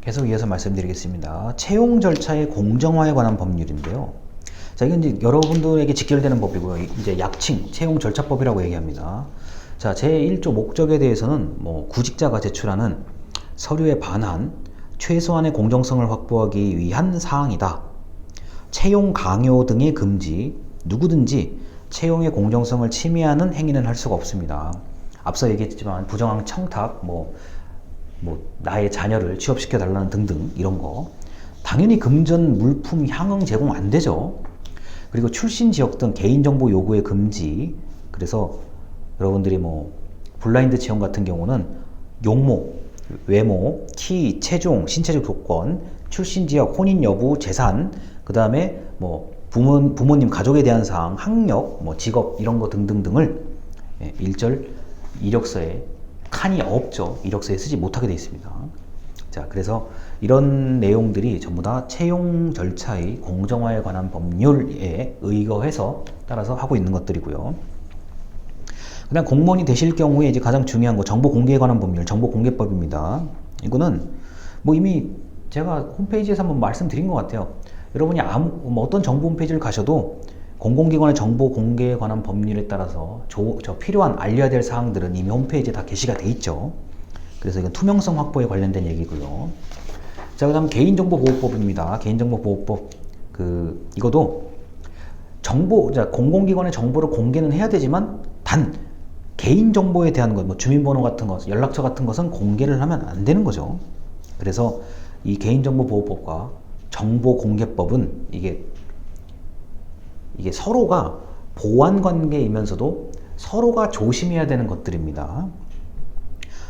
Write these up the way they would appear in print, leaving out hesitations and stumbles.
계속 이어서 말씀드리겠습니다. 채용 절차의 공정화에 관한 법률인데요. 자, 이건 이제 여러분들에게 직결되는 법이고요. 이제 약칭 채용 절차법이라고 얘기합니다. 자, 제1조 목적에 대해서는 구직자가 제출하는 서류에 반한 최소한의 공정성을 확보하기 위한 사항이다. 채용 강요 등의 금지, 누구든지 채용의 공정성을 침해하는 행위는 할 수가 없습니다. 앞서 얘기했지만 부정한 청탁, 나의 자녀를 취업시켜 달라는 등등 이런 거 당연히 금전, 물품, 향응 제공 안 되죠. 그리고 출신 지역 등 개인정보 요구의 금지. 그래서 여러분들이 블라인드 채용 같은 경우는 용모, 외모, 키, 체중, 신체적 조건, 출신 지역, 혼인 여부, 재산, 그 다음에 부모님 가족에 대한 사항, 학력, 직업 이런 거 등등등을 1절 이력서에 칸이 없죠. 이력서에 쓰지 못하게 되어 있습니다. 자, 그래서 이런 내용들이 전부 다 채용 절차의 공정화에 관한 법률에 의거해서 따라서 하고 있는 것들이고요. 그다음 공무원이 되실 경우에 이제 가장 중요한 거 정보 공개에 관한 법률, 정보공개법입니다. 이거는 이미 제가 홈페이지에서 한번 말씀드린 것 같아요. 여러분이 어떤 정보 홈페이지를 가셔도 공공기관의 정보 공개에 관한 법률에 따라서 필요한 알려야 될 사항들은 이미 홈페이지에 다 게시가 돼 있죠. 그래서 이건 투명성 확보에 관련된 얘기고요. 자, 그다음 개인정보보호법입니다. 개인정보보호법 이것도 공공기관의 정보를 공개는 해야 되지만 단 개인정보에 대한 것, 주민번호 같은 것, 연락처 같은 것은 공개를 하면 안 되는 거죠. 그래서 이 개인정보보호법과 정보공개법은 이게 서로가 보완 관계이면서도 서로가 조심해야 되는 것들입니다.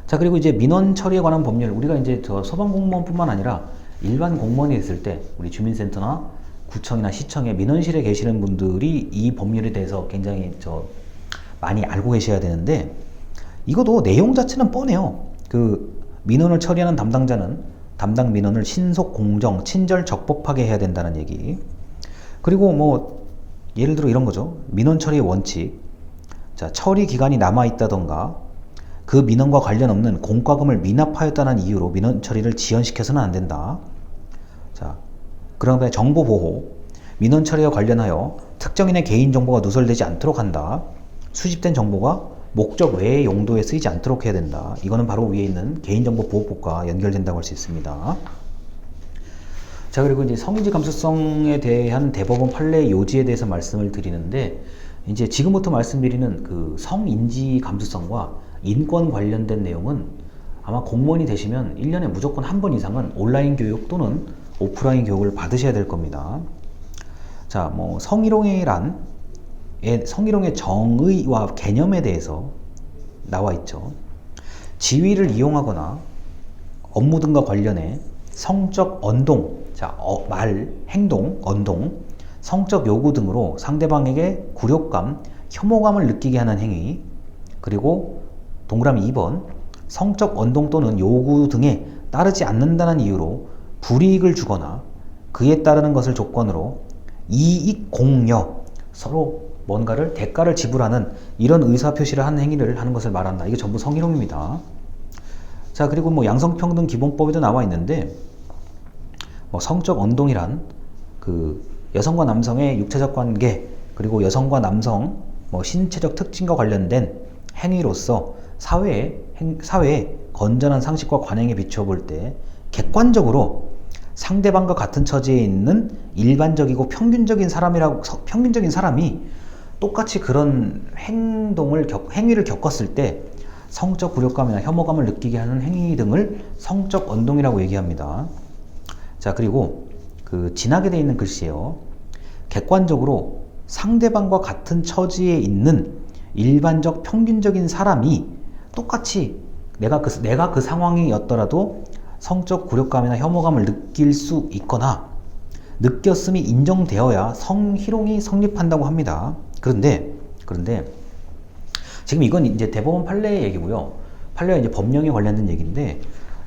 자, 그리고 이제 민원 처리에 관한 법률, 우리가 이제 소방공무원뿐만 아니라 일반 공무원이 있을 때 우리 주민센터나 구청이나 시청에 민원실에 계시는 분들이 이 법률에 대해서 굉장히 많이 알고 계셔야 되는데, 이것도 내용 자체는 뻔해요. 민원을 처리하는 담당자는 담당 민원을 신속, 공정, 친절, 적법하게 해야 된다는 얘기. 그리고 예를 들어 이런 거죠. 민원 처리의 원칙. 자, 처리 기간이 남아 있다던가 그 민원과 관련 없는 공과금을 미납하였다는 이유로 민원 처리를 지연시켜서는 안 된다. 자, 그런 다음에 정보 보호. 민원 처리와 관련하여 특정인의 개인정보가 누설되지 않도록 한다. 수집된 정보가 목적 외의 용도에 쓰이지 않도록 해야 된다. 이거는 바로 위에 있는 개인정보보호법과 연결된다고 할 수 있습니다. 자, 그리고 이제 성인지 감수성에 대한 대법원 판례 요지에 대해서 말씀을 드리는데, 이제 지금부터 말씀드리는 성인지 감수성과 인권 관련된 내용은 아마 공무원이 되시면 1년에 무조건 한 번 이상은 온라인 교육 또는 오프라인 교육을 받으셔야 될 겁니다. 자, 성희롱의 정의와 개념에 대해서 나와 있죠. 지위를 이용하거나 업무 등과 관련해 성적 언동, 말, 행동, 언동, 성적 요구 등으로 상대방에게 굴욕감, 혐오감을 느끼게 하는 행위. 그리고 동그라미 2번, 성적 언동 또는 요구 등에 따르지 않는다는 이유로 불이익을 주거나 그에 따르는 것을 조건으로 이익 공여, 서로 뭔가를 대가를 지불하는 이런 의사표시를 하는 행위를 하는 것을 말한다. 이게 전부 성희롱입니다. 자, 그리고 양성평등 기본법에도 나와 있는데, 성적 언동이란 여성과 남성의 육체적 관계, 그리고 여성과 남성 신체적 특징과 관련된 행위로서 사회의 건전한 상식과 관행에 비추어 볼 때 객관적으로 상대방과 같은 처지에 있는 일반적이고 평균적인 사람이 똑같이 그런 행위를 겪었을 때 성적 굴욕감이나 혐오감을 느끼게 하는 행위 등을 성적 언동이라고 얘기합니다. 자, 그리고 진하게 되어 있는 글씨예요. 객관적으로 상대방과 같은 처지에 있는 일반적 평균적인 사람이 똑같이 내가 그 상황이었더라도 성적 굴욕감이나 혐오감을 느낄 수 있거나 느꼈음이 인정되어야 성희롱이 성립한다고 합니다. 그런데 지금 이건 이제 대법원 판례의 얘기고요. 판례와 이제 법령에 관련된 얘기인데,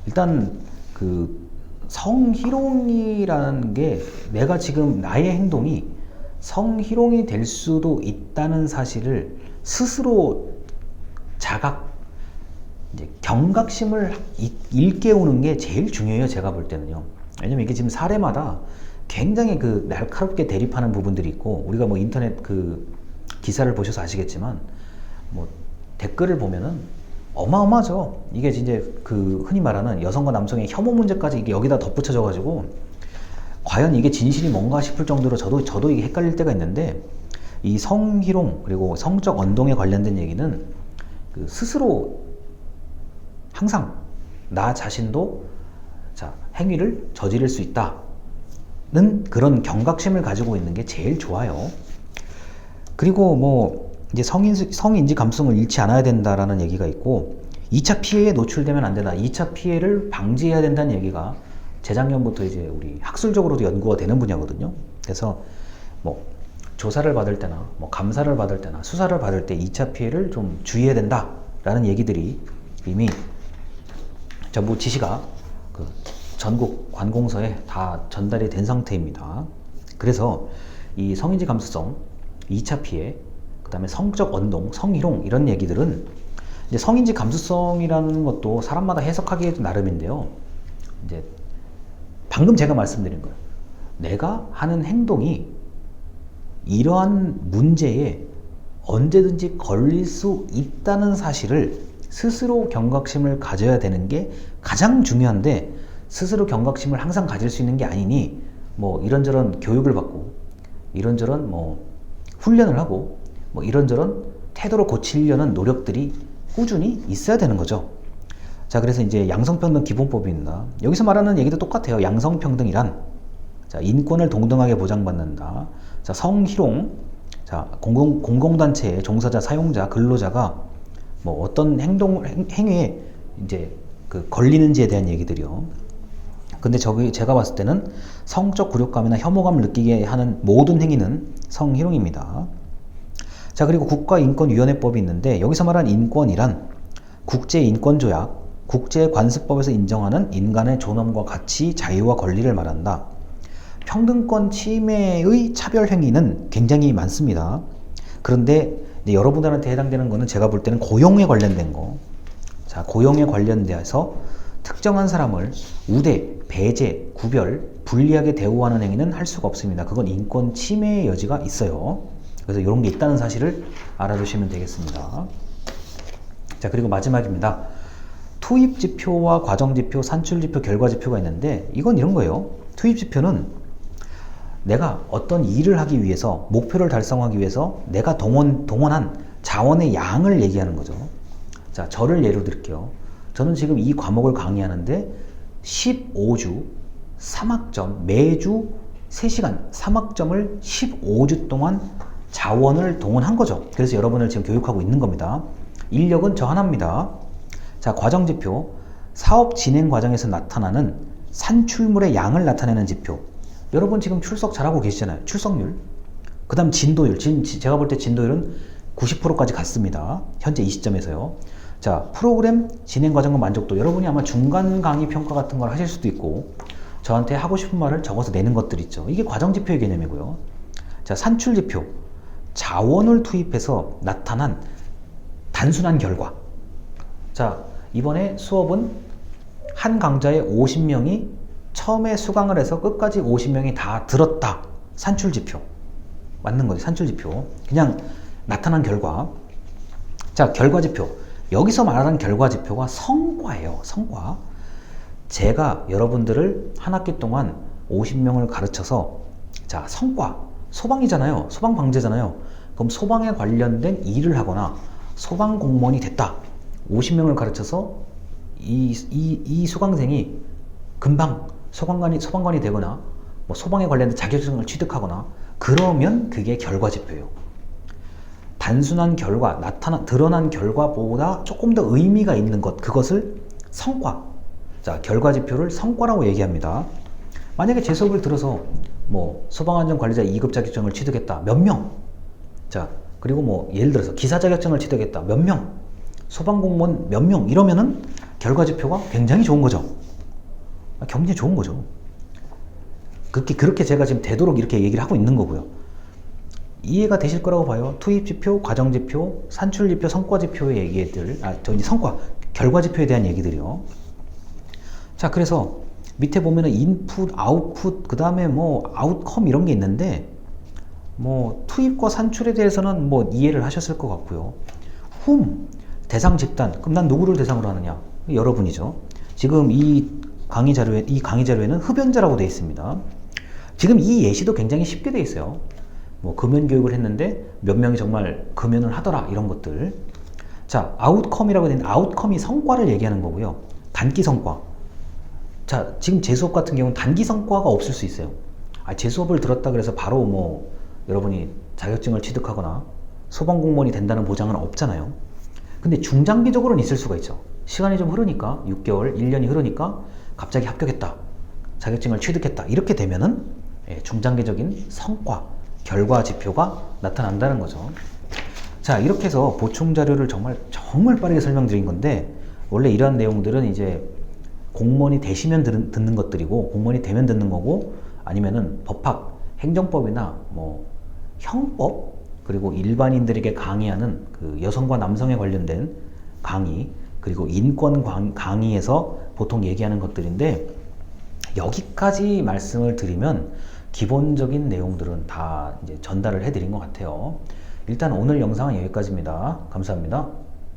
일단 성희롱이라는 게 내가 지금 나의 행동이 성희롱이 될 수도 있다는 사실을 스스로 이제 경각심을 일깨우는 게 제일 중요해요. 제가 볼 때는요. 왜냐면 이게 지금 사례마다 굉장히 그 날카롭게 대립하는 부분들이 있고, 우리가 뭐 인터넷 그 기사를 보셔서 아시겠지만 뭐 댓글을 보면은 어마어마하죠. 이게 이제 그 흔히 말하는 여성과 남성의 혐오 문제까지 이게 여기다 덧붙여져 가지고 과연 이게 진실이 뭔가 싶을 정도로 저도 이게 헷갈릴 때가 있는데, 이 성희롱 그리고 성적 언동에 관련된 얘기는 그 스스로 항상 나 자신도 자 행위를 저지를 수 있다는 그런 경각심을 가지고 있는 게 제일 좋아요. 그리고 뭐 이제 성인지 감수성을 잃지 않아야 된다라는 얘기가 있고, 2차 피해에 노출되면 안 된다. 2차 피해를 방지해야 된다는 얘기가 재작년부터 이제 우리 학술적으로도 연구가 되는 분야거든요. 그래서 뭐 조사를 받을 때나 뭐 감사를 받을 때나 수사를 받을 때 2차 피해를 좀 주의해야 된다라는 얘기들이 이미 전부 지시가 그 전국 관공서에 다 전달이 된 상태입니다. 그래서 이 성인지 감수성, 2차 피해, 그 다음에 성적 언동, 성희롱 이런 얘기들은 이제 성인지 감수성이라는 것도 사람마다 해석하기에도 나름인데요. 이제 방금 제가 말씀드린 거예요. 내가 하는 행동이 이러한 문제에 언제든지 걸릴 수 있다는 사실을 스스로 경각심을 가져야 되는 게 가장 중요한데, 스스로 경각심을 항상 가질 수 있는 게 아니니 뭐 이런저런 교육을 받고 이런저런 뭐 훈련을 하고 뭐 이런저런 태도를 고치려는 노력들이 꾸준히 있어야 되는 거죠. 자, 그래서 이제 양성평등 기본법입니다. 여기서 말하는 얘기도 똑같아요. 양성평등이란 자, 인권을 동등하게 보장받는다. 자, 성희롱, 자, 공공단체의 종사자, 사용자, 근로자가 뭐 어떤 행위에 이제 그 걸리는지에 대한 얘기들이요. 근데 제가 봤을 때는 성적 굴욕감이나 혐오감을 느끼게 하는 모든 행위는 성희롱입니다. 자, 그리고 국가인권위원회법이 있는데, 여기서 말하는 인권이란 국제인권조약, 국제관습법에서 인정하는 인간의 존엄과 가치, 자유와 권리를 말한다. 평등권 침해의 차별 행위는 굉장히 많습니다. 그런데 여러분들한테 해당되는 거는 제가 볼 때는 고용에 관련된 거. 자, 고용에 관련돼서 특정한 사람을 우대, 배제, 구별, 불리하게 대우하는 행위는 할 수가 없습니다. 그건 인권 침해의 여지가 있어요. 그래서 이런 게 있다는 사실을 알아두시면 되겠습니다. 자, 그리고 마지막입니다. 투입지표와 과정지표, 산출지표, 결과지표가 있는데, 이건 이런 거예요. 투입지표는 내가 어떤 일을 하기 위해서, 목표를 달성하기 위해서 내가 동원한 자원의 양을 얘기하는 거죠. 자, 저를 예로 들게요. 저는 지금 이 과목을 강의하는데 15주 3학점, 매주 3시간 3학점을 15주 동안 자원을 동원한 거죠. 그래서 여러분을 지금 교육하고 있는 겁니다. 인력은 저 하나입니다. 자, 과정지표, 사업 진행 과정에서 나타나는 산출물의 양을 나타내는 지표. 여러분 지금 출석 잘하고 계시잖아요. 출석률. 그 다음 진도율. 제가 볼 때 진도율은 90%까지 갔습니다. 현재 이 시점에서요. 자, 프로그램 진행 과정과 만족도. 여러분이 아마 중간 강의 평가 같은 걸 하실 수도 있고, 저한테 하고 싶은 말을 적어서 내는 것들 있죠. 이게 과정지표의 개념이고요. 자, 산출지표. 자원을 투입해서 나타난 단순한 결과. 자, 이번에 수업은 한 강좌에 50명이 처음에 수강을 해서 끝까지 50명이 다 들었다. 산출지표. 맞는 거죠. 산출지표. 그냥 나타난 결과. 자, 결과지표. 여기서 말하는 결과지표가 성과예요. 성과. 제가 여러분들을 한 학기 동안 50명을 가르쳐서, 자, 성과. 소방이잖아요. 소방방재잖아요. 그럼 소방에 관련된 일을 하거나 소방 공무원이 됐다. 50명을 가르쳐서 이 수강생이 금방 소방관이 되거나 뭐 소방에 관련된 자격증을 취득하거나 그러면 그게 결과지표예요. 단순한 결과, 드러난 결과보다 조금 더 의미가 있는 것, 그것을 성과. 자, 결과지표를 성과라고 얘기합니다. 만약에 제 수업을 들어서 뭐 소방안전관리자 2급 자격증을 취득했다. 몇 명? 자, 그리고 뭐 예를 들어서 기사 자격증을 취득했다. 몇 명? 소방공무원 몇 명? 이러면은 결과지표가 굉장히 좋은 거죠. 굉장히 좋은 거죠. 그렇게 제가 지금 되도록 이렇게 얘기를 하고 있는 거고요. 이해가 되실 거라고 봐요. 투입지표, 과정지표, 산출지표, 성과지표의 얘기들, 성과, 결과지표에 대한 얘기들이요. 자, 그래서 밑에 보면은 인풋, 아웃풋, 그 다음에 뭐 아웃컴 이런 게 있는데 뭐 투입과 산출에 대해서는 뭐 이해를 하셨을 것 같고요. 대상 집단. 그럼 난 누구를 대상으로 하느냐? 여러분이죠. 지금 이 강의 자료에는 흡연자라고 되어 있습니다. 지금 이 예시도 굉장히 쉽게 되어 있어요. 뭐 금연 교육을 했는데 몇 명이 정말 금연을 하더라 이런 것들. 자, 아웃컴이라고 되어 있는데 아웃컴이 성과를 얘기하는 거고요. 단기 성과. 자, 지금 제 수업 같은 경우는 단기 성과가 없을 수 있어요. 제 수업을 들었다 그래서 바로 뭐 여러분이 자격증을 취득하거나 소방 공무원이 된다는 보장은 없잖아요. 근데 중장기적으로는 있을 수가 있죠. 시간이 좀 흐르니까 6개월, 1년이 흐르니까 갑자기 합격했다. 자격증을 취득했다. 이렇게 되면은 중장기적인 성과, 결과 지표가 나타난다는 거죠. 자, 이렇게 해서 보충 자료를 정말 빠르게 설명드린 건데 원래 이러한 내용들은 이제 공무원이 되시면 듣는 것들이고 공무원이 되면 듣는 거고 아니면은 법학, 행정법이나 뭐 형법 그리고 일반인들에게 강의하는 그 여성과 남성에 관련된 강의 그리고 인권 강의에서 보통 얘기하는 것들인데 여기까지 말씀을 드리면 기본적인 내용들은 다 이제 전달을 해드린 것 같아요. 일단 오늘 영상은 여기까지입니다. 감사합니다.